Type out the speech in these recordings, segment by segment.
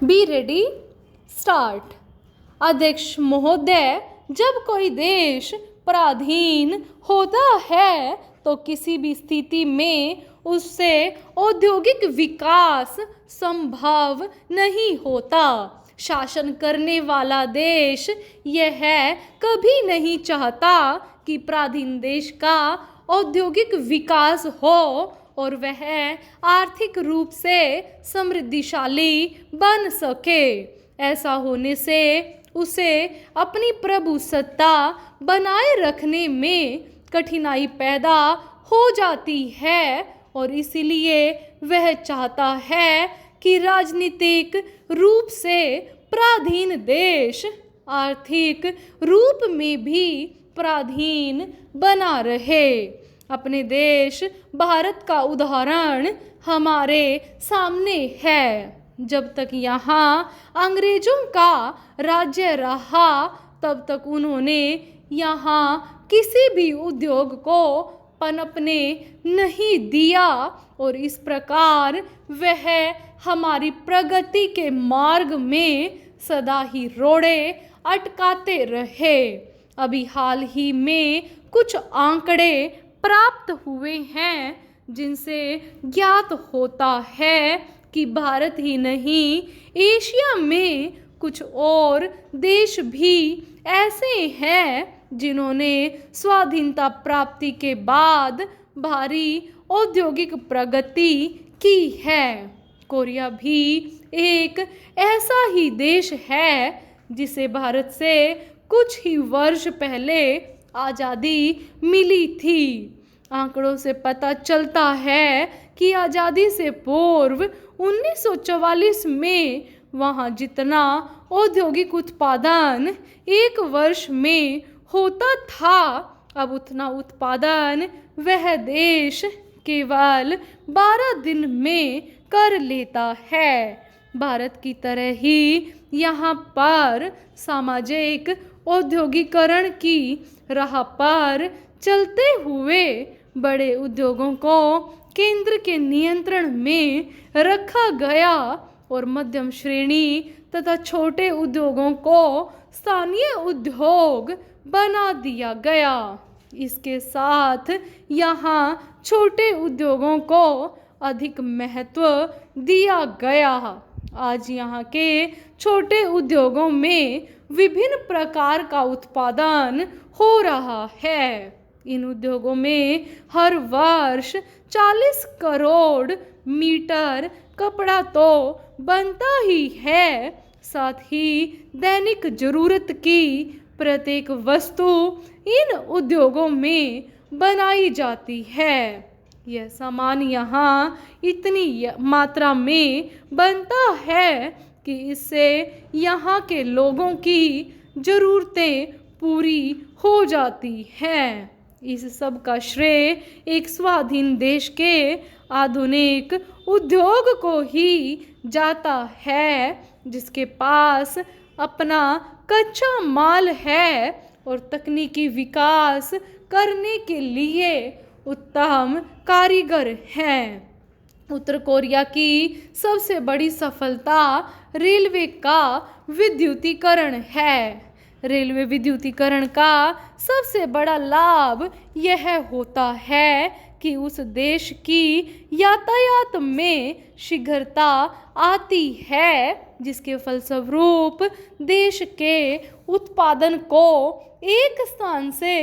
Be ready, start. अध्यक्ष महोदय, जब कोई देश पराधीन होता है तो किसी भी स्थिति में उससे औद्योगिक विकास संभव नहीं होता। शासन करने वाला देश यह कभी नहीं चाहता कि पराधीन देश का औद्योगिक विकास हो और वह आर्थिक रूप से समृद्धिशाली बन सके। ऐसा होने से उसे अपनी प्रभुसत्ता बनाए रखने में कठिनाई पैदा हो जाती है और इसलिए वह चाहता है कि राजनीतिक रूप से पराधीन देश आर्थिक रूप में भी पराधीन बना रहे। अपने देश भारत का उदाहरण हमारे सामने है। जब तक यहाँ अंग्रेजों का राज्य रहा तब तक उन्होंने यहाँ किसी भी उद्योग को पनपने नहीं दिया और इस प्रकार वह हमारी प्रगति के मार्ग में सदा ही रोड़े अटकाते रहे। अभी हाल ही में कुछ आंकड़े प्राप्त हुए हैं जिनसे ज्ञात होता है कि भारत ही नहीं एशिया में कुछ और देश भी ऐसे हैं जिन्होंने स्वाधीनता प्राप्ति के बाद भारी औद्योगिक प्रगति की है। कोरिया भी एक ऐसा ही देश है जिसे भारत से कुछ ही वर्ष पहले आज़ादी मिली थी। आंकड़ों से पता चलता है कि आज़ादी से पूर्व 1944 में वहाँ जितना औद्योगिक उत्पादन एक वर्ष में होता था, अब उतना उत्पादन वह देश केवल 12 दिन में कर लेता है। भारत की तरह ही यहाँ पर सामाजिक औद्योगिकरण की राह पर चलते हुए बड़े उद्योगों को केंद्र के नियंत्रण में रखा गया और मध्यम श्रेणी तथा छोटे उद्योगों को स्थानीय उद्योग बना दिया गया। इसके साथ यहाँ छोटे उद्योगों को अधिक महत्व दिया गया। आज यहाँ के छोटे उद्योगों में विभिन्न प्रकार का उत्पादन हो रहा है। इन उद्योगों में हर वर्ष 40 करोड़ मीटर कपड़ा तो बनता ही है, साथ ही दैनिक जरूरत की प्रत्येक वस्तु इन उद्योगों में बनाई जाती है। यह सामान यहाँ इतनी मात्रा में बनता है कि इससे यहाँ के लोगों की ज़रूरतें पूरी हो जाती हैं। इस सब का श्रेय एक स्वाधीन देश के आधुनिक उद्योग को ही जाता है, जिसके पास अपना कच्चा माल है और तकनीकी विकास करने के लिए उत्तम कारीगर हैं। उत्तर कोरिया की सबसे बड़ी सफलता रेलवे का विद्युतीकरण है। रेलवे विद्युतीकरण का सबसे बड़ा लाभ यह होता है कि उस देश की यातायात में शीघ्रता आती है, जिसके फलस्वरूप देश के उत्पादन को एक स्थान से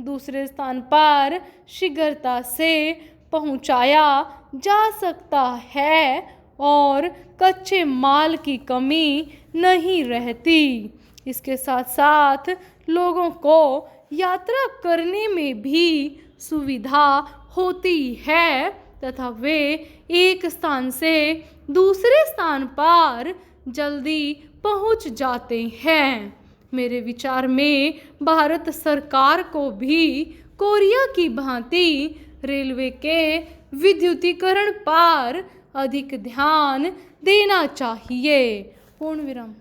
दूसरे स्थान पर शीघ्रता से पहुंचाया जा सकता है और कच्चे माल की कमी नहीं रहती। इसके साथ साथ लोगों को यात्रा करने में भी सुविधा होती है तथा वे एक स्थान से दूसरे स्थान पर जल्दी पहुंच जाते हैं। मेरे विचार में भारत सरकार को भी कोरिया की भांति रेलवे के विद्युतीकरण पर अधिक ध्यान देना चाहिए। पूर्ण विराम।